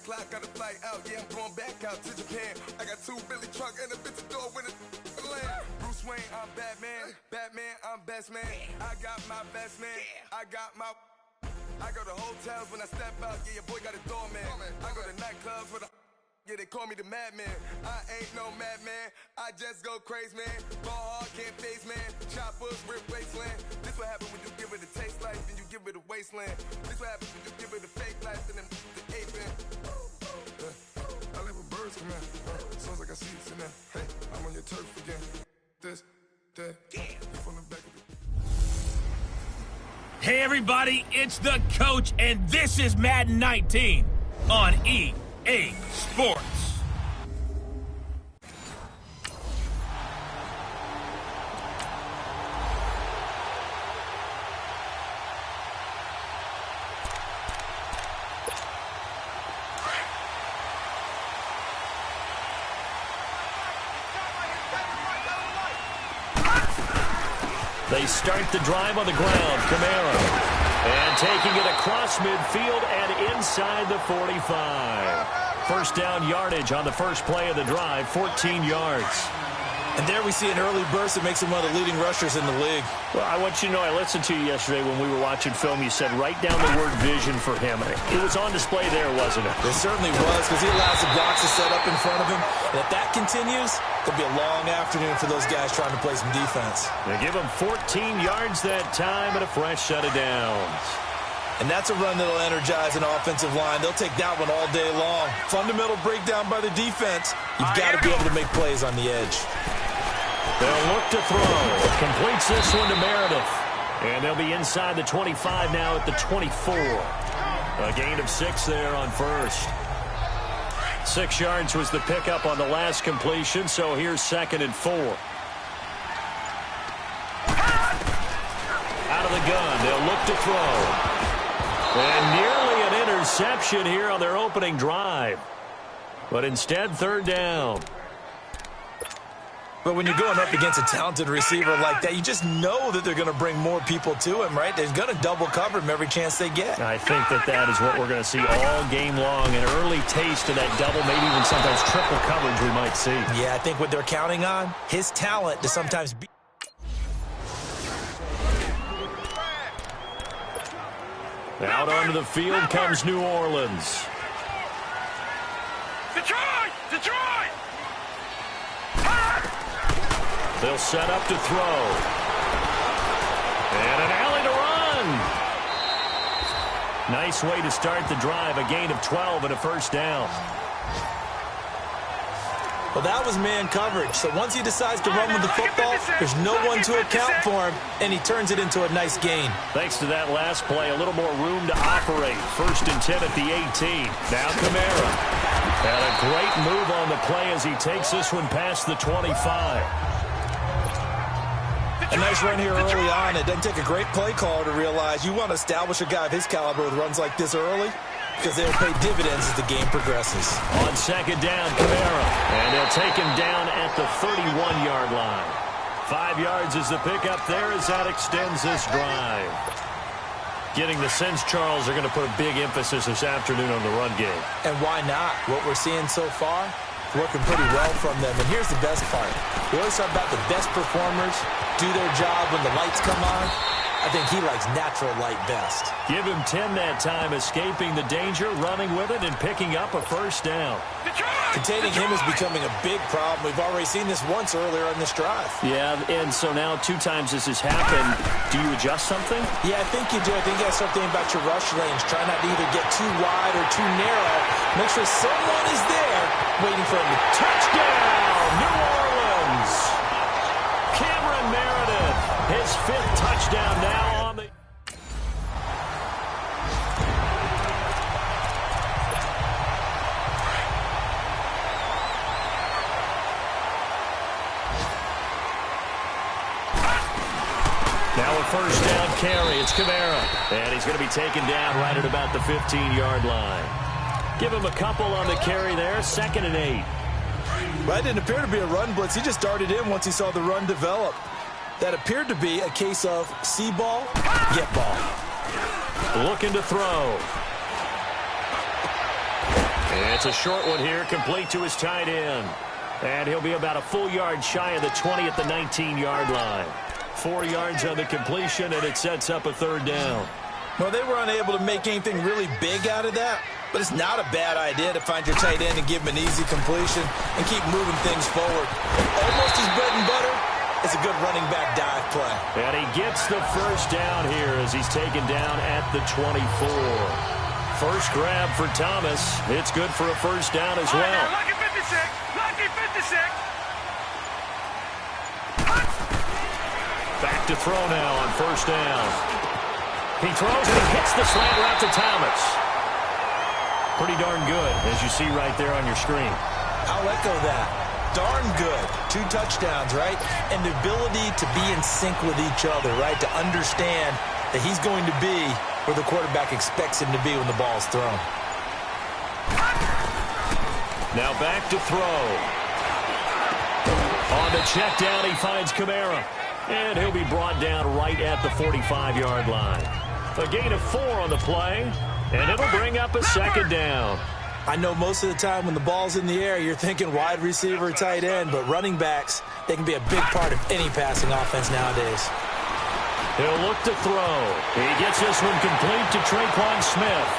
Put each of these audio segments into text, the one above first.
o'clock, got a flight out, yeah, I'm going back out to Japan. I got 2 Billy truck and a bitch door with a land. Bruce Wayne, I'm Batman. Batman, I'm best man. I got my best man. I go to hotels when I step out, yeah, your boy got a doorman. I go to nightclubs with a... Yeah, they call me the madman. I ain't no madman. I just go crazy, man. Ball hard, can't face, man. Choppers, rip wasteland. This what happen when you give it a taste life, then you give it a wasteland. This what happens when you give it a fake life, and then the ape in. I live with birds come in. Sounds like I see it in there. Hey, I'm on your turf again. This, that, from the back of it. Hey everybody, it's the coach, and this is Madden 19 on EA Sports. They start the drive on the ground. Kamara. And taking it across midfield and inside the 45. First down yardage on the first play of the drive, 14 yards. And there we see an early burst that makes him one of the leading rushers in the league. Well, I want you to know, I listened to you yesterday when we were watching film. You said write down the word vision for him. It was on display there, wasn't it? It certainly was, because he allows the blocks to set up in front of him. And if that continues, it'll be a long afternoon for those guys trying to play some defense. They give him 14 yards that time and a fresh set of downs. And that's a run that'll energize an offensive line. They'll take that one all day long. Fundamental breakdown by the defense. You've got to be able to make plays on the edge. They'll look to throw. Completes this one to Meredith. And they'll be inside the 25 now at the 24. A gain of 6 there on first. 6 yards was the pickup on the last completion, so here's 2nd and 4. Out of the gun, they'll look to throw. And nearly an interception here on their opening drive. But instead, 3rd down. But when you're going up against a talented receiver like that, you just know that they're going to bring more people to him, right? They're going to double cover him every chance they get. I think that is what we're going to see all game long. An early taste of that double, maybe even sometimes triple coverage we might see. Yeah, I think what they're counting on, his talent to sometimes be. Out onto the field comes New Orleans. Detroit! Detroit! They'll set up to throw. And an alley to run. Nice way to start the drive. A gain of 12 and a first down. Well, that was man coverage. So once he decides to run with the football, there's no one to account for him, and he turns it into a nice gain. Thanks to that last play, a little more room to operate. 1st and 10 at the 18. Now Kamara. And a great move on the play as he takes this one past the 25. A nice run here early on. It doesn't take a great play caller to realize you want to establish a guy of his caliber with runs like this early, because they'll pay dividends as the game progresses. On 2nd down, Kamara. And they'll take him down at the 31-yard line. 5 yards is the pickup there as that extends this drive. Getting the sense Charles are going to put a big emphasis this afternoon on the run game. And why not? What we're seeing so far, working pretty well from them. And here's the best part. We always talk about the best performers do their job when the lights come on. I think he likes natural light best. Give him 10 that time, escaping the danger, running with it, and picking up a first down. Containing him is becoming a big problem. We've already seen this once earlier in this drive. Yeah, and so now 2 times this has happened. Do you adjust something? Yeah, I think you do. I think you got something about your rush lanes. Try not to either get too wide or too narrow. Make sure someone is there waiting for him to touchdown, New Orleans. Cameron Meredith, his 5th touchdown now on the... Now a first down carry. It's Kamara. And he's going to be taken down right at about the 15-yard line. Give him a couple on the carry there. 2nd and 8. Right, didn't appear to be a run blitz. He just darted in once he saw the run develop. That appeared to be a case of see ball, get ball. Looking to throw. It's a short one here, complete to his tight end. And he'll be about a full yard shy of the 20 at the 19-yard line. 4 yards on the completion, and it sets up a third down. Well, they were unable to make anything really big out of that, but it's not a bad idea to find your tight end and give him an easy completion and keep moving things forward. Almost his bread and butter. It's a good running back dive play. And he gets the first down here as he's taken down at the 24. First grab for Thomas. It's good for a first down as well. Lucky 56! Lucky 56! Back to throw now on first down. He throws and he hits the slant route to Thomas. Pretty darn good, as you see right there on your screen. I'll echo that. Darn good. 2 touchdowns, right? And the ability to be in sync with each other, right? To understand that he's going to be where the quarterback expects him to be when the ball is thrown. Now back to throw. On the check down, he finds Kamara. And he'll be brought down right at the 45-yard line. A gain of 4 on the play, and it'll bring up a second down. I know most of the time when the ball's in the air, you're thinking wide receiver, tight end, but running backs, they can be a big part of any passing offense nowadays. He'll look to throw. He gets this one complete to Tre'Quan Smith.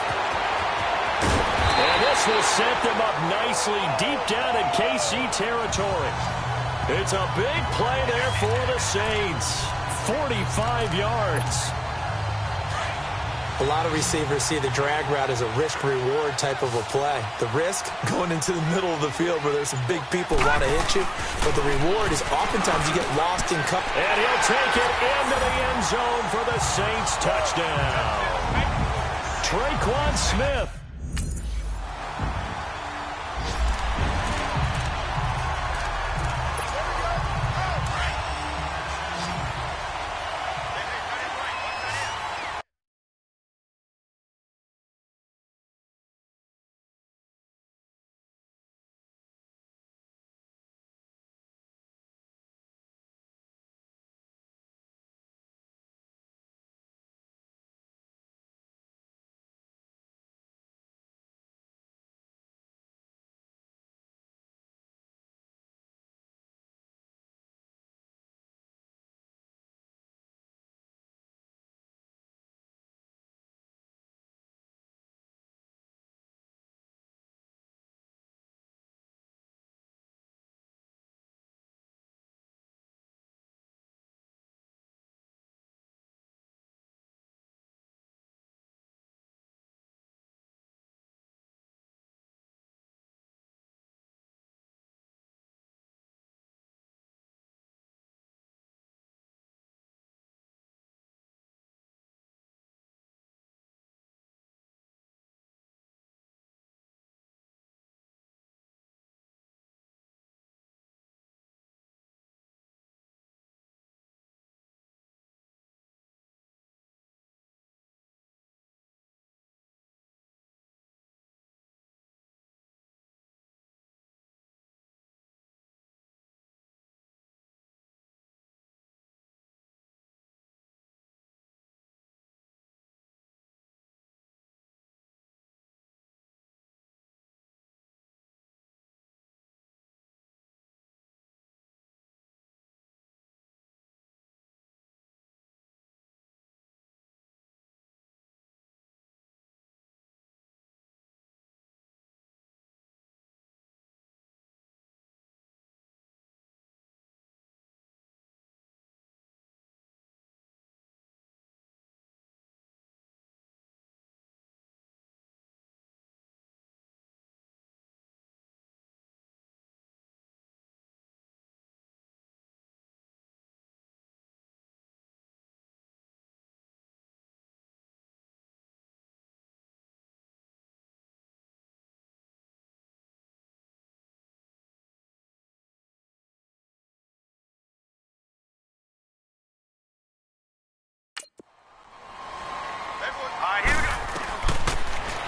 And this will set them up nicely deep down in KC territory. It's a big play there for the Saints. 45 yards. A lot of receivers see the drag route as a risk-reward type of a play. The risk, going into the middle of the field where there's some big people want to hit you. But the reward is oftentimes you get lost in cover. And he'll take it into the end zone for the Saints touchdown. Tre'Quan Smith.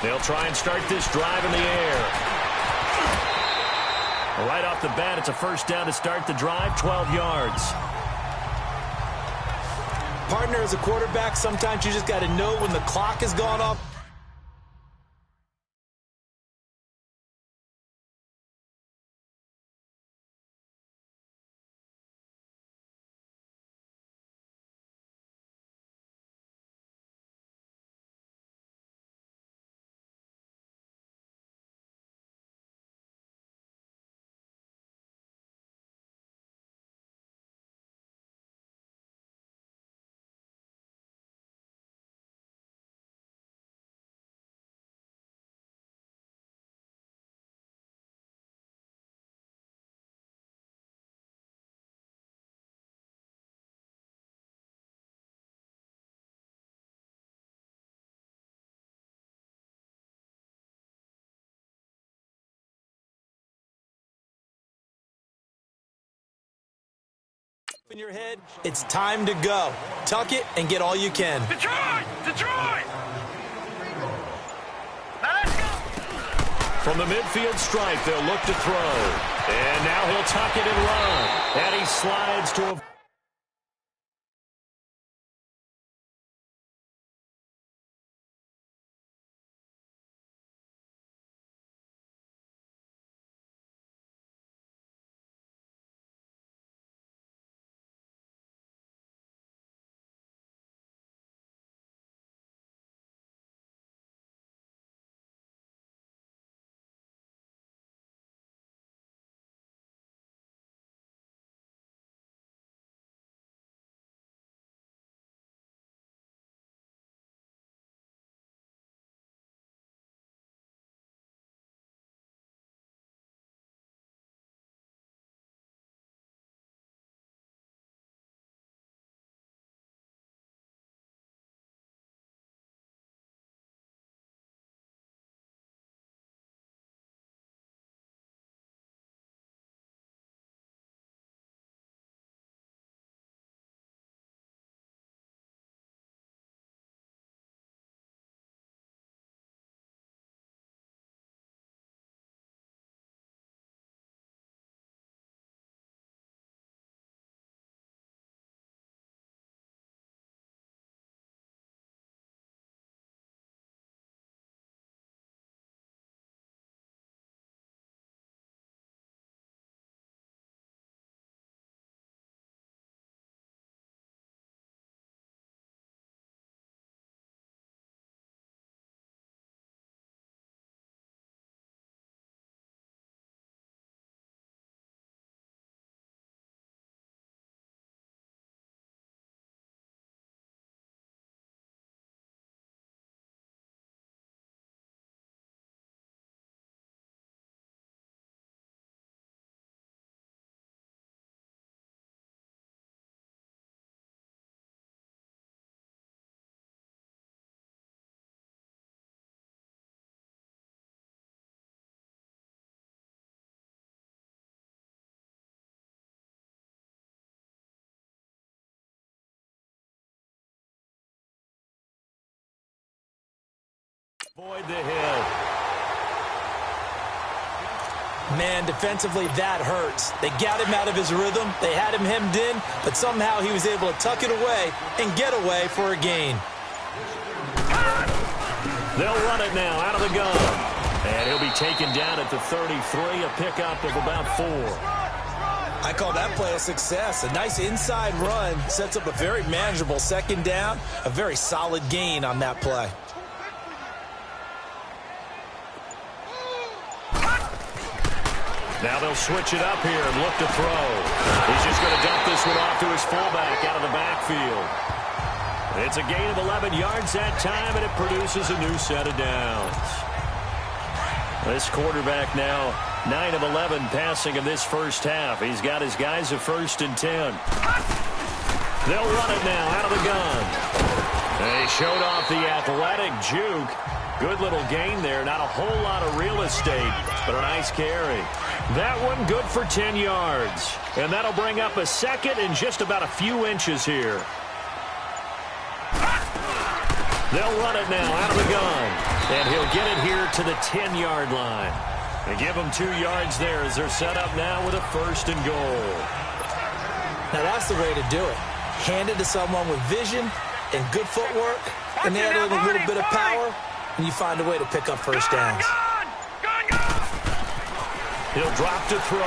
They'll try and start this drive in the air. Right off the bat, it's a first down to start the drive, 12 yards. Partner, as a quarterback, sometimes you just got to know when the clock has gone off. In your head, it's time to go. Tuck it and get all you can. Detroit! Detroit! From the midfield stripe, they'll look to throw. And now he'll tuck it and run. And he slides to a... Avoid the hit. Man, defensively, that hurts. They got him out of his rhythm. They had him hemmed in, but somehow he was able to tuck it away and get away for a gain. They'll run it now out of the gun. And he'll be taken down at the 33, a pickup of about 4. I call that play a success. A nice inside run sets up a very manageable second down, a very solid gain on that play. Now they'll switch it up here and look to throw. He's just going to dump this one off to his fullback out of the backfield. It's a gain of 11 yards that time, and it produces a new set of downs. This quarterback now 9 of 11 passing in this first half. He's got his guys at 1st and 10. They'll run it now out of the gun. They showed off the athletic juke. Good little gain there. Not a whole lot of real estate, but a nice carry. That one good for 10 yards. And that'll bring up a second and just about a few inches here. They'll run it now out of the gun. And he'll get it here to the 10-yard line. They give him 2 yards there as they're set up now with a 1st and goal. Now that's the way to do it. Hand it to someone with vision and good footwork, and add a little bit of power, and you find a way to pick up first downs. He'll drop to throw.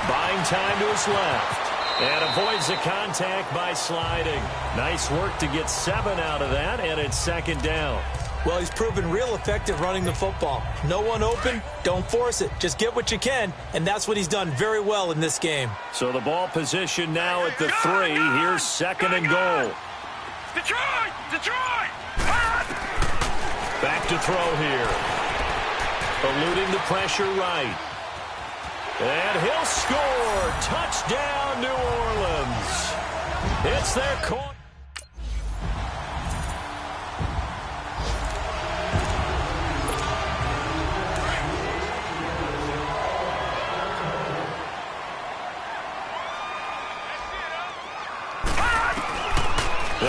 Buying time to his left. And avoids the contact by sliding. Nice work to get 7 out of that, and it's 2nd down. Well, he's proven real effective running the football. No one open, don't force it. Just get what you can, and that's what he's done very well in this game. So the ball position now at the 3. Here's 2nd and goal. Detroit! Detroit! Back to throw here. Eluding the pressure right. And he'll score. Touchdown, New Orleans. It's their corner.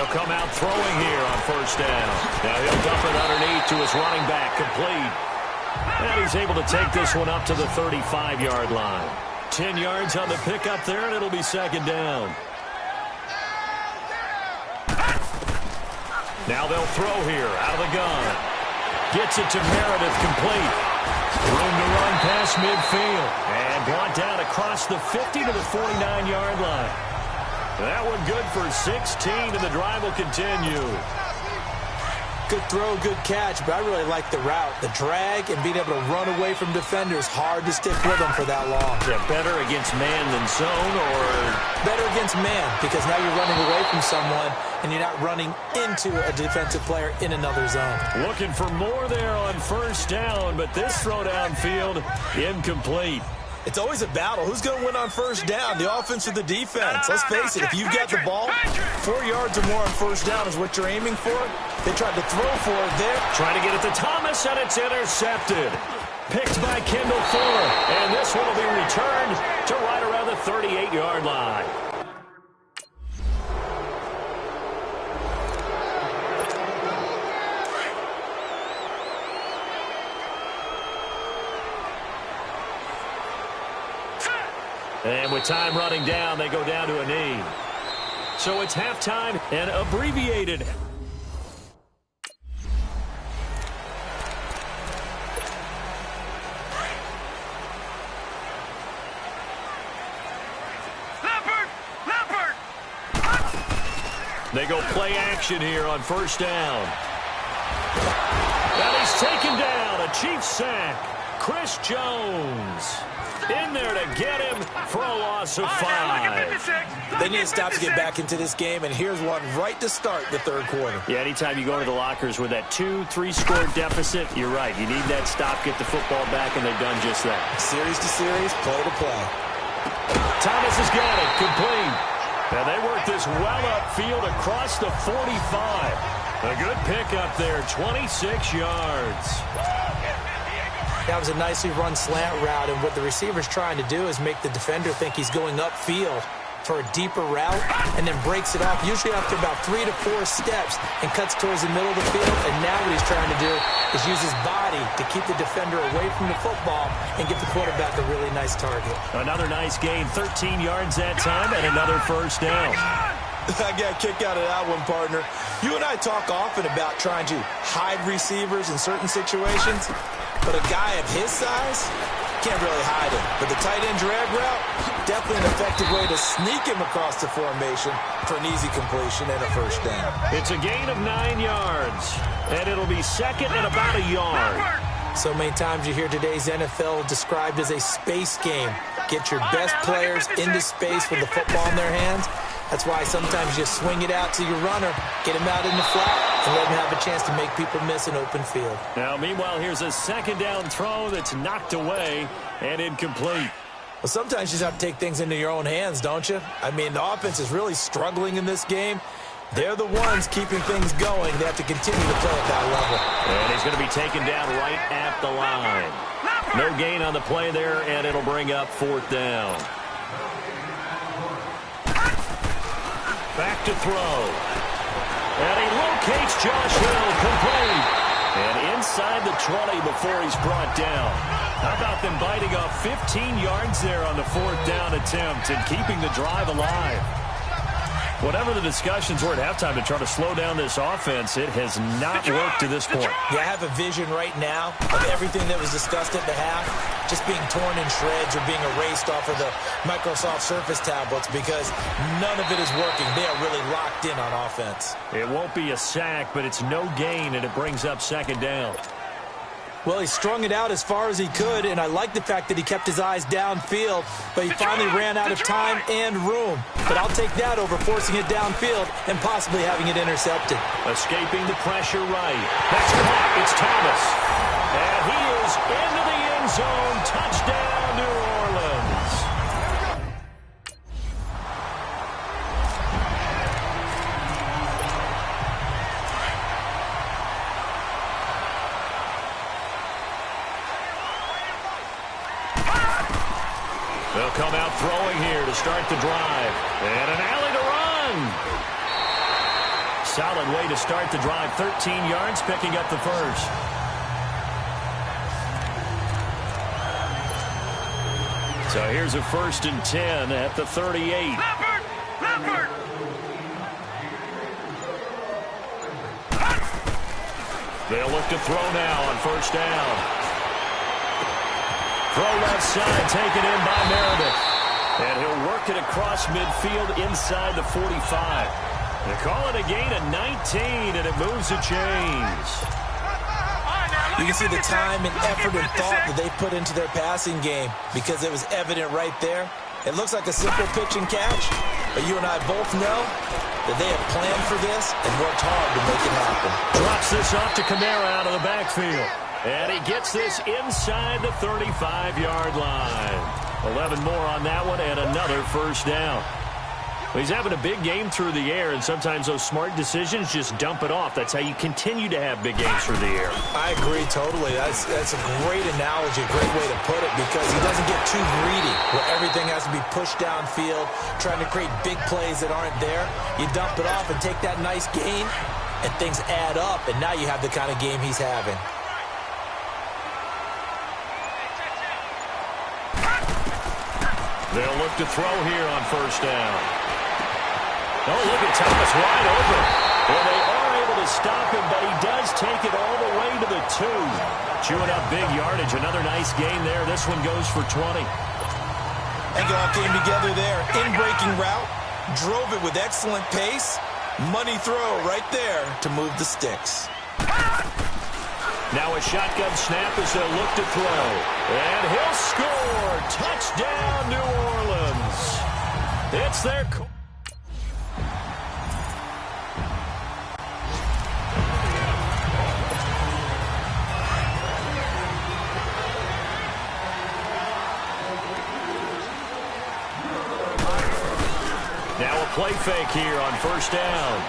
They'll come out throwing here on first down. Now he'll dump it underneath to his running back, complete. And he's able to take this one up to the 35-yard line. 10 yards on the pickup there, and it'll be second down. Now they'll throw here out of the gun. Gets it to Meredith, complete. Room to run past midfield. And brought down across the 50 to the 49-yard line. That one good for 16, and the drive will continue. Good throw, good catch, but I really like the route. The drag and being able to run away from defenders, hard to stick with them for that long. Yeah, better against man than zone, or? Better against man, because now you're running away from someone, and you're not running into a defensive player in another zone. Looking for more there on first down, but this throw downfield, incomplete. It's always a battle. Who's going to win on first down, the offense or the defense? Let's face it, if you've got the ball, 4 yards or more on first down is what you're aiming for. They tried to throw for it there. Trying to get it to Thomas, and it's intercepted. Picked by Kendall Fuller, and this one will be returned to right around the 38-yard line. And with time running down, they go down to a knee. So it's halftime and abbreviated. They go play action here on first down. And he's taken down, a Chiefs sack. Chris Jones in there to get him for a loss of 5. They need to stop to get back into this game, and here's one right to start the third quarter. Yeah, anytime you go to the lockers with that 2-3 score deficit, you're right. You need that stop, get the football back, and they've done just that. Series to series, play to play. Thomas has got it, complete. And they work this well upfield across the 45. A good pickup there, 26 yards. That was a nicely run slant route, and what the receiver's trying to do is make the defender think he's going upfield for a deeper route, and then breaks it off, usually after about 3 to 4 steps, and cuts towards the middle of the field. And now what he's trying to do is use his body to keep the defender away from the football and give the quarterback a really nice target. Another nice gain, 13 yards that time, and another first down. I got a kick out of that one, partner. You and I talk often about trying to hide receivers in certain situations, but a guy of his size can't really hide him. But the tight end drag route, definitely an effective way to sneak him across the formation for an easy completion and a first down. It's a gain of 9 yards, and it'll be second and about a yard. So many times you hear today's NFL described as a space game. Get your best players into space with the football in their hands. That's why sometimes you swing it out to your runner, get him out in the flat, and let him have a chance to make people miss an open field. Now, meanwhile, here's a second down throw that's knocked away and incomplete. Well, sometimes you just have to take things into your own hands, don't you? I mean, the offense is really struggling in this game. They're the ones keeping things going. They have to continue to play at that level. And he's going to be taken down right at the line. No gain on the play there, and it'll bring up fourth down. Back to throw. And he locates Josh Hill, complete. And inside the 20 before he's brought down. How about them biting off 15 yards there on the fourth down attempt and keeping the drive alive? Whatever the discussions were at halftime to try to slow down this offense, it has not worked to this point. Yeah, I have a vision right now of everything that was discussed at the half just being torn in shreds or being erased off of the Microsoft Surface tablets because none of it is working. They are really locked in on offense. It won't be a sack, but it's no gain, and it brings up second down. Well, he strung it out as far as he could, and I like the fact that he kept his eyes downfield, but he finally ran out of time and room. But I'll take that over forcing it downfield and possibly having it intercepted. Escaping the pressure right. That's caught. It's Thomas. And he is into the end zone. Touchdown, New Orleans. They'll come out throwing here to start the drive. And an alley to run. solid way to start the drive. 13 yards, picking up the first. So here's a 1st and 10 at the 38. Leopard! They'll look to throw now on 1st down. Throw left side, taken in by Meredith. And he'll work it across midfield inside the 45. They call it a gain of 19, and it moves the chains. You can see the time and effort and thought that they put into their passing game because it was evident right there. It looks like a simple pitch and catch, but you and I both know that they have planned for this and worked hard to make it happen. Drops this off to Kamara out of the backfield. And he gets this inside the 35-yard line. 11 more on that one and another 1st down. Well, he's having a big game through the air, and sometimes those smart decisions just dump it off. That's how you continue to have big games through the air. I agree totally. That's a great analogy, a great way to put it, because he doesn't get too greedy where everything has to be pushed downfield, trying to create big plays that aren't there. You dump it off and take that nice gain, and things add up, and now you have the kind of game he's having. They'll look to throw here on 1st down. Oh, look at Thomas wide open. Well, they are able to stop him, but he does take it all the way to the 2. Chewing up big yardage. Another nice gain there. This one goes for 20. And it all came together there. In-breaking route. Drove it with excellent pace. Money throw right there to move the sticks. Now a shotgun snap as they'll look to throw. And he'll score. Touchdown, New Orleans. It's their... Now a play fake here on 1st down.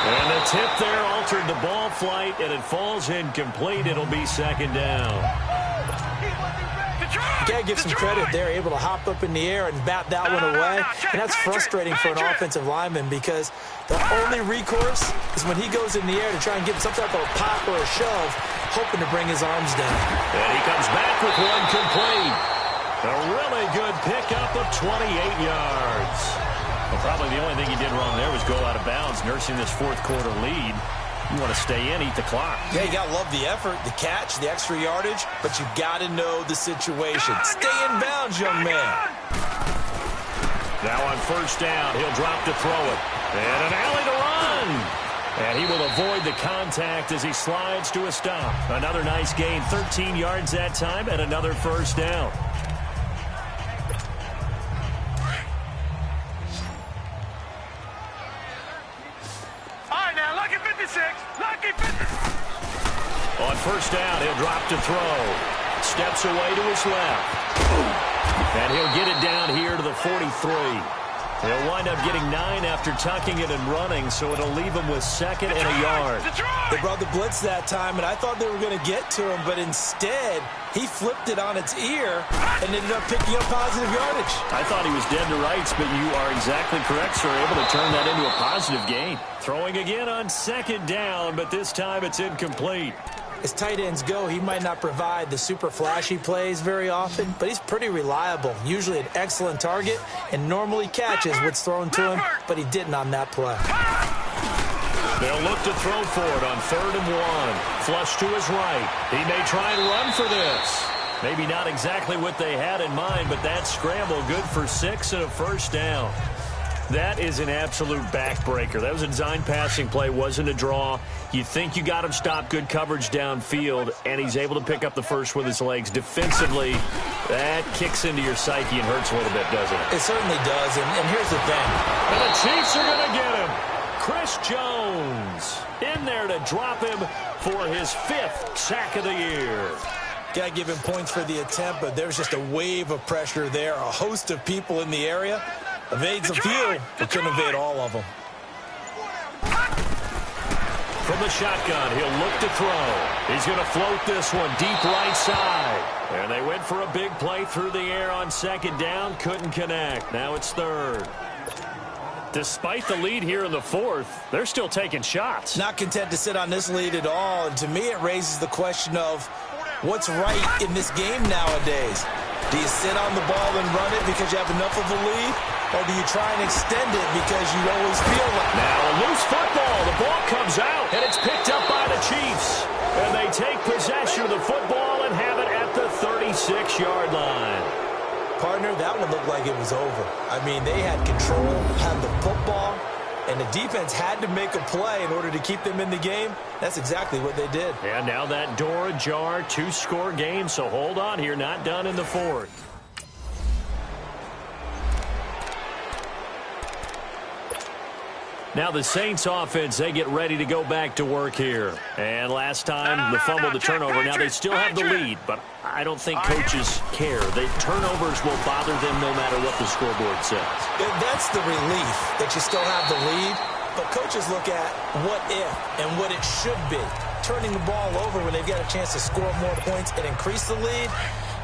And the tip there altered the ball flight, and it falls incomplete. It'll be 2nd down. You got to give some credit. They're able to hop up in the air and bat that one away. And that's frustrating for an offensive lineman because the only recourse is when he goes in the air to try and get some type of a pop or a shove, hoping to bring his arms down. And he comes back with one complete. A really good pickup of 28 yards. Well, probably the only thing he did wrong there was go out of bounds, nursing this 4th quarter lead. You want to stay in, eat the clock. Yeah, you got to love the effort, the catch, the extra yardage, but you got to know the situation. Stay in bounds, young man. Now on 1st down, he'll drop to throw it. And an alley to run. And he will avoid the contact as he slides to a stop. Another nice gain, 13 yards that time, and another 1st down. On 1st down, he'll drop to throw. Steps away to his left. And he'll get it down here to the 43. He'll wind up getting 9 after tucking it and running, so it'll leave him with 2nd and a yard. They brought the blitz that time, and I thought they were going to get to him, but instead, he flipped it on its ear and ended up picking up positive yardage. I thought he was dead to rights, but you are exactly correct, sir. Able to turn that into a positive gain. Throwing again on 2nd down, but this time it's incomplete. As tight ends go, he might not provide the super flashy plays very often, but he's pretty reliable, usually an excellent target, and normally catches what's thrown to him, but he didn't on that play. They'll look to throw for it on 3rd and 1. Flush to his right. He may try and run for this. Maybe not exactly what they had in mind, but that scramble good for 6 and a 1st down. That is an absolute backbreaker. That was a design passing play, wasn't a draw. You think you got him stopped, good coverage downfield, and he's able to pick up the first with his legs. Defensively, that kicks into your psyche and hurts a little bit, doesn't it? It certainly does, and here's the thing. And the Chiefs are going to get him. Chris Jones in there to drop him for his 5th sack of the year. Got to give him points for the attempt, but there's just a wave of pressure there. A host of people in the area. Evades a few, but couldn't evade all of them. From the shotgun, he'll look to throw. He's going to float this one deep right side. And they went for a big play through the air on 2nd down. Couldn't connect. Now it's 3rd. Despite the lead here in the fourth, they're still taking shots. Not content to sit on this lead at all. And to me, it raises the question of what's right in this game nowadays. Do you sit on the ball and run it because you have enough of a lead? Or do you try and extend it because you always feel like... Now a loose football. The ball comes out, and it's picked up by the Chiefs. And they take possession of the football and have it at the 36-yard line. Partner, that one looked like it was over. I mean, they had control, had the football, and the defense had to make a play in order to keep them in the game. That's exactly what they did. And now that door ajar, 2-score game, so hold on here, not done in the fourth. Now the Saints offense, they get ready to go back to work here. And last time, the fumble, the turnover. Now they still have the lead, but I don't think coaches care. The turnovers will bother them no matter what the scoreboard says. That's the relief that you still have the lead. But coaches look at what if and what it should be. Turning the ball over when they've got a chance to score more points and increase the lead,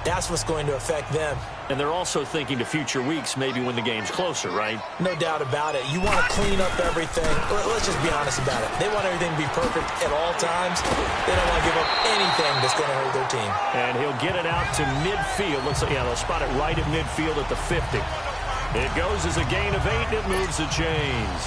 that's what's going to affect them. And they're also thinking to future weeks, maybe when the game's closer, right? No doubt about it. You want to clean up everything. Let's just be honest about it. They want everything to be perfect at all times. They don't want to give up anything that's going to hurt their team. And he'll get it out to midfield. Looks like, yeah, they'll spot it right at midfield at the 50. It goes as a gain of 8, and it moves the chains.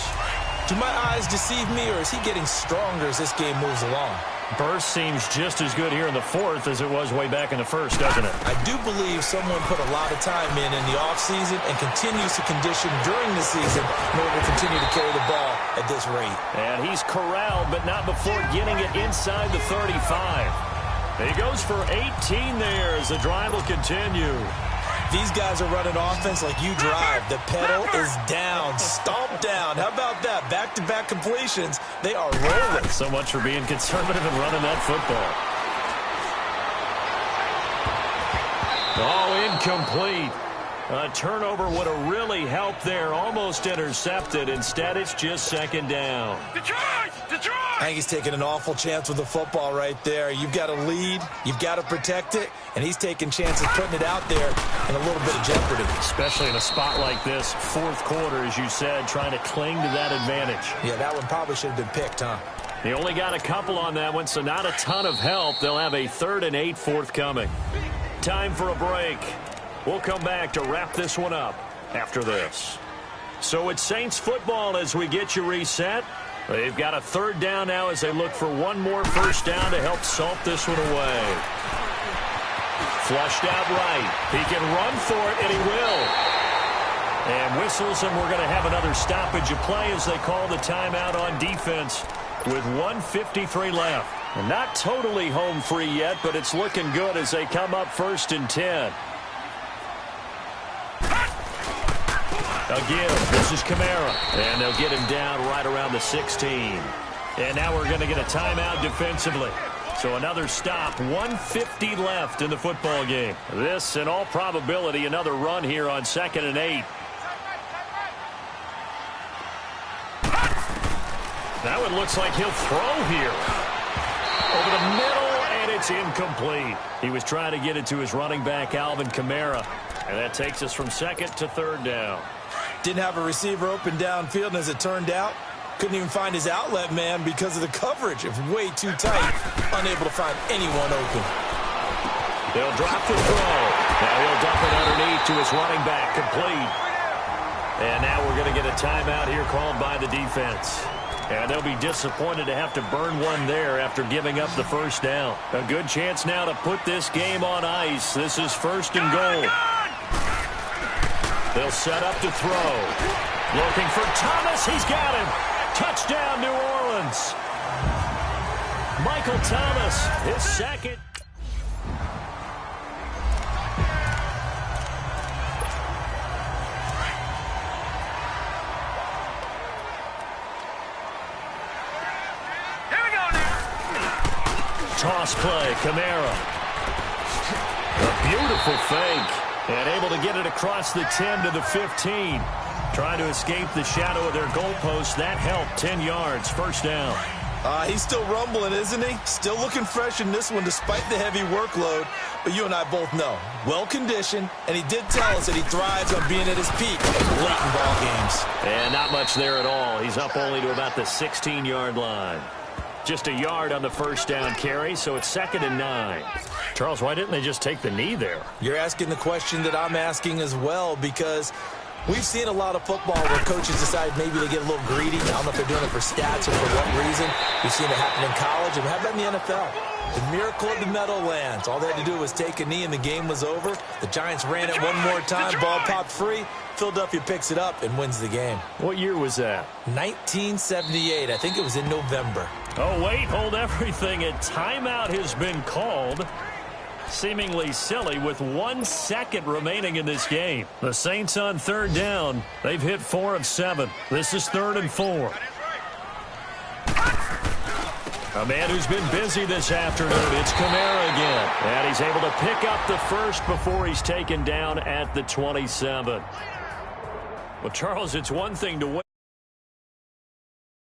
Do my eyes deceive me, or is he getting stronger as this game moves along? Burst seems just as good here in the fourth as it was way back in the first, doesn't it? I do believe someone put a lot of time in the offseason and continues to condition during the season in order to continue to carry the ball at this rate. And he's corralled, but not before getting it inside the 35. He goes for 18 there as the drive will continue. These guys are running offense like you drive. The pedal is down, stomped down. How about that? Back-to-back completions. They are rolling. So much for being conservative and running that football. Oh, incomplete. A turnover would have really helped there. Almost intercepted. Instead, it's just second down. I think he's taking an awful chance with the football right there. You've got a lead. You've got to protect it. And he's taking chances putting it out there in a little bit of jeopardy. Especially in a spot like this, fourth quarter, as you said, trying to cling to that advantage. Yeah, that one probably should have been picked, huh? They only got a couple on that one, so not a ton of help. They'll have a 3rd and 8 forthcoming. Time for a break. We'll come back to wrap this one up after this. So it's Saints football as we get you reset. They've got a 3rd down now as they look for one more first down to help salt this one away. Flushed out right. He can run for it, and he will. And whistles, and we're going to have another stoppage of play as they call the timeout on defense with 1:53 left. And not totally home free yet, but it's looking good as they come up 1st and 10. Again, this is Kamara, and they'll get him down right around the 16. And now we're going to get a timeout defensively. So another stop, 1:50 left in the football game. This, in all probability, another run here on 2nd and 8. That one looks like he'll throw here. Over the middle, and it's incomplete. He was trying to get it to his running back, Alvin Kamara. And that takes us from 2nd to 3rd down. Didn't have a receiver open downfield, and as it turned out, couldn't even find his outlet man because of the coverage. It was way too tight, unable to find anyone open. They'll drop the throw. Now he'll dump it underneath to his running back, complete. And now we're going to get a timeout here called by the defense. And they'll be disappointed to have to burn one there after giving up the first down. A good chance now to put this game on ice. This is 1st and goal. They'll set up to throw. Looking for Thomas. He's got him. Touchdown, New Orleans. Michael Thomas, his 2nd. Toss play, Kamara. A beautiful fake. And able to get it across the 10 to the 15. Trying to escape the shadow of their goalpost. That helped. 10 yards. First down. He's still rumbling, isn't he? Still looking fresh in this one despite the heavy workload. But you and I both know, well-conditioned, and he did tell us that he thrives on being at his peak late in ball games. And not much there at all. He's up only to about the 16-yard line. Just a yard on the first down carry, so it's 2nd and 9. Charles, why didn't they just take the knee there? You're asking the question that I'm asking as well, because we've seen a lot of football where coaches decide maybe they get a little greedy. I don't know if they're doing it for stats or for what reason. We've seen it happen in college, and how about in the NFL? The miracle of the Meadowlands. All they had to do was take a knee, and the game was over. The Giants ran it one more time. Ball popped free. Philadelphia picks it up and wins the game. What year was that? 1978. I think it was in November. Oh, wait, hold everything. A timeout has been called. Seemingly silly with 1 second remaining in this game. The Saints on 3rd down. They've hit 4 of 7. This is 3rd and 4. A man who's been busy this afternoon. It's Kamara again. And he's able to pick up the first before he's taken down at the 27. Well, Charles, it's one thing to win.